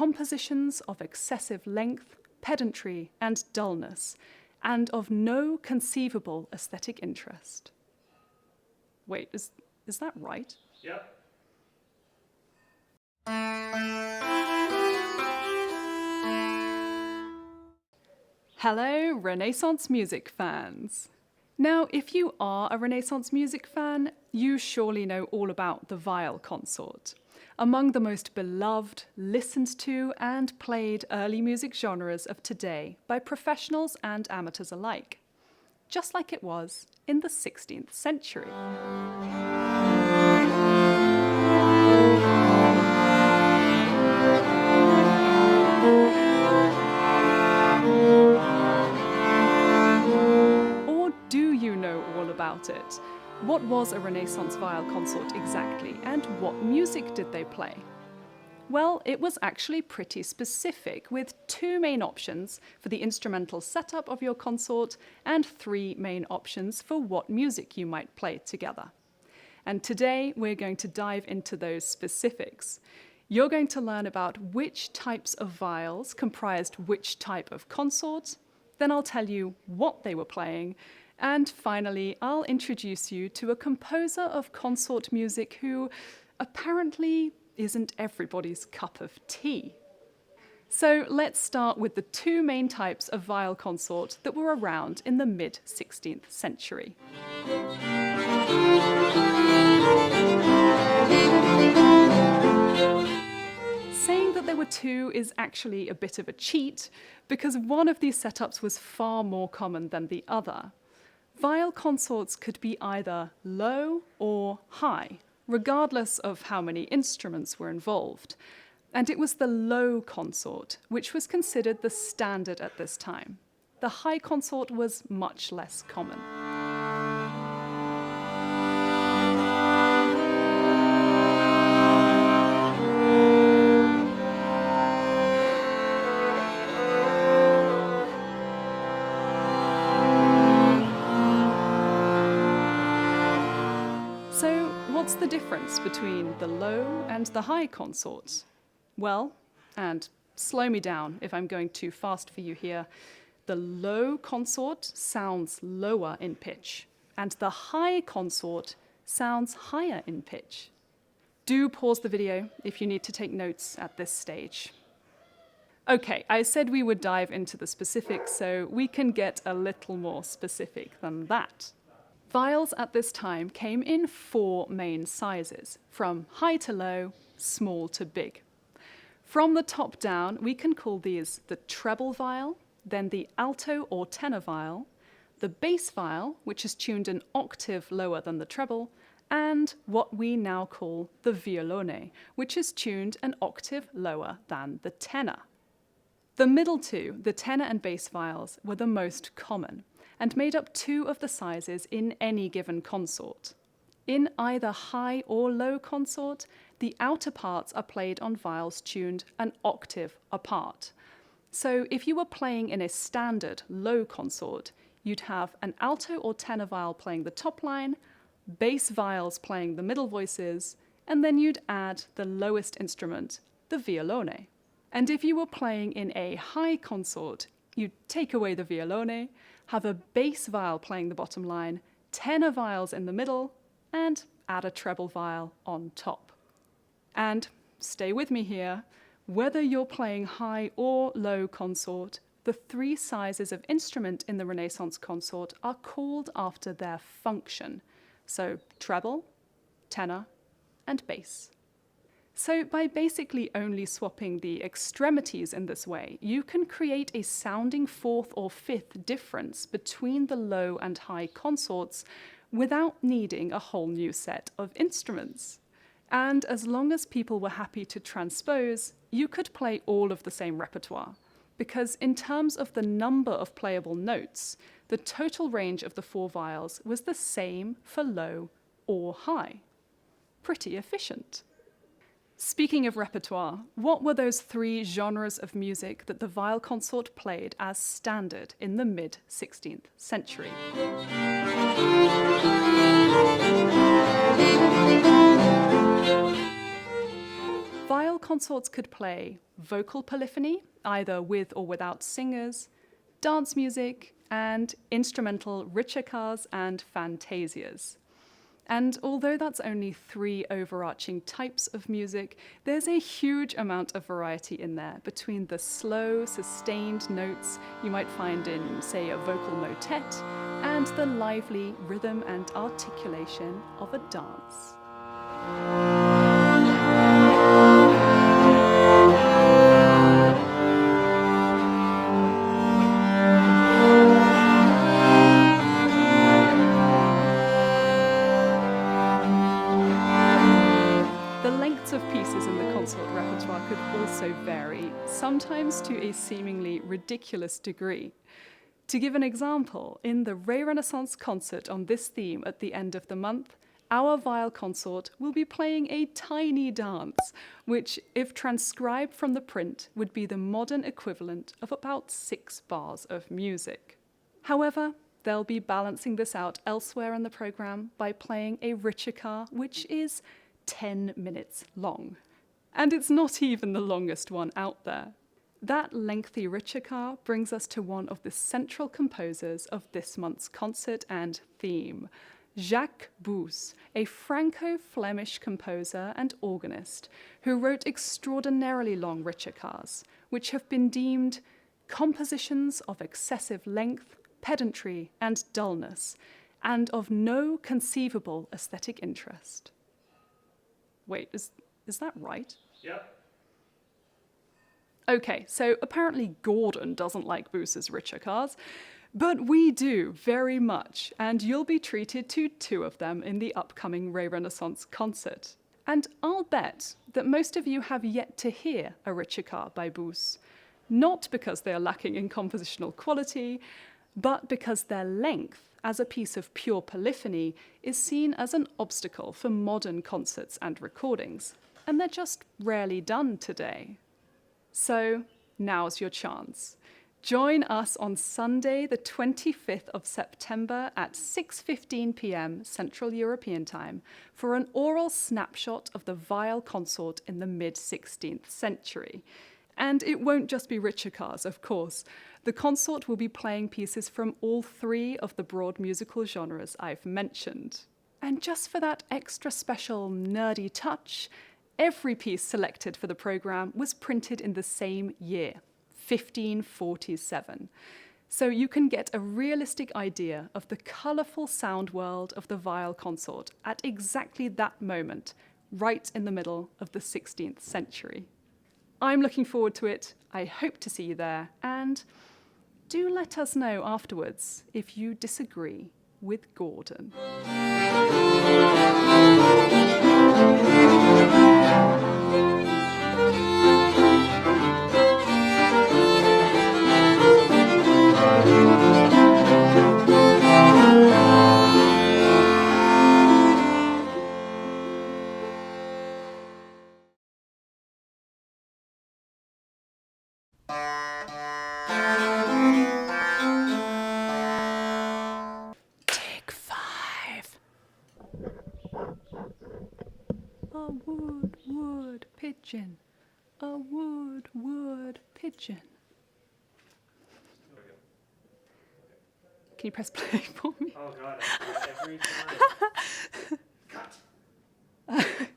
compositions of excessive length, pedantry, and dullness, and of no conceivable aesthetic interest. Wait, is that right? Yep. Hello, Renaissance music fans. Now, if you are a Renaissance music fan, you surely know all about the viol consort, among the most beloved, listened to, and played early music genres of today by professionals and amateurs alike, just like it was in the 16th century. About it. What was a Renaissance viol consort exactly, and what music did they play? Well, it was actually pretty specific, with 2 main options for the instrumental setup of your consort and 3 main options for what music you might play together. And today we're going to dive into those specifics. You're going to learn about which types of viols comprised which type of consort, then I'll tell you what they were playing, and finally, I'll introduce you to a composer of consort music who apparently isn't everybody's cup of tea. So let's start with the 2 main types of viol consort that were around in the mid-16th century. Saying that there were 2 is actually a bit of a cheat, because one of these setups was far more common than the other. Viol consorts could be either low or high, regardless of how many instruments were involved. And it was the low consort which was considered the standard at this time. The high consort was much less common. What's the difference between the low and the high consort? Well, and slow me down if I'm going too fast for you here, the low consort sounds lower in pitch, and the high consort sounds higher in pitch. Do pause the video if you need to take notes at this stage. Okay, I said we would dive into the specifics, so we can get a little more specific than that. Viols at this time came in 4 main sizes, from high to low, small to big. From the top down, we can call these the treble viol, then the alto or tenor viol, the bass viol, which is tuned an octave lower than the treble, and what we now call the violone, which is tuned an octave lower than the tenor. The middle 2, the tenor and bass viols, were the most common, and made up 2 of the sizes in any given consort. In either high or low consort, the outer parts are played on viols tuned an octave apart. So if you were playing in a standard low consort, you'd have an alto or tenor viol playing the top line, bass viols playing the middle voices, and then you'd add the lowest instrument, the violone. And if you were playing in a high consort, you'd take away the violone, have a bass viol playing the bottom line, tenor viols in the middle, and add a treble viol on top. And stay with me here, whether you're playing high or low consort, the 3 sizes of instrument in the Renaissance consort are called after their function. So treble, tenor, and bass. So by basically only swapping the extremities in this way, you can create a sounding 4th or 5th difference between the low and high consorts without needing a whole new set of instruments. And as long as people were happy to transpose, you could play all of the same repertoire, because in terms of the number of playable notes, the total range of the 4 viols was the same for low or high. Pretty efficient. Speaking of repertoire, what were those 3 genres of music that the viol consort played as standard in the mid-16th century? Viol consorts could play vocal polyphony, either with or without singers, dance music, and instrumental ricercars and fantasias. And although that's only 3 overarching types of music, there's a huge amount of variety in there between the slow, sustained notes you might find in, say, a vocal motet, and the lively rhythm and articulation of a dance. Of pieces in the consort repertoire could also vary, sometimes to a seemingly ridiculous degree. To give an example, in the Renaissance concert on this theme at the end of the month, our viol consort will be playing a tiny dance, which, if transcribed from the print, would be the modern equivalent of about 6 bars of music. However, they'll be balancing this out elsewhere in the programme by playing a ricercar, which is 10 minutes long. And it's not even the longest one out there. That lengthy ricercar brings us to one of the central composers of this month's concert and theme, Jacques Bous, a Franco-Flemish composer and organist who wrote extraordinarily long ricercars, which have been deemed compositions of excessive length, pedantry, and dullness, and of no conceivable aesthetic interest. Wait, is that right? Yep. Okay, so apparently Gordon doesn't like Bous's ricercars, but we do very much, and you'll be treated to 2 of them in the upcoming Renaissance concert. And I'll bet that most of you have yet to hear a ricercar by Bous, not because they are lacking in compositional quality, but because their length as a piece of pure polyphony is seen as an obstacle for modern concerts and recordings, and they're just rarely done today. So now's your chance. Join us on Sunday, the 25th of September at 6:15 p.m. Central European Time for an oral snapshot of the viol consort in the mid-16th century. And it won't just be ricercars, of course. The consort will be playing pieces from all 3 of the broad musical genres I've mentioned. And just for that extra special nerdy touch, every piece selected for the programme was printed in the same year, 1547. So you can get a realistic idea of the colourful sound world of the viol consort at exactly that moment, right in the middle of the 16th century. I'm looking forward to it. I hope to see you there, and do let us know afterwards if you disagree with Gordon. Pigeon, a wood pigeon. Can you press play for me? Oh God, I do it every time. Cut.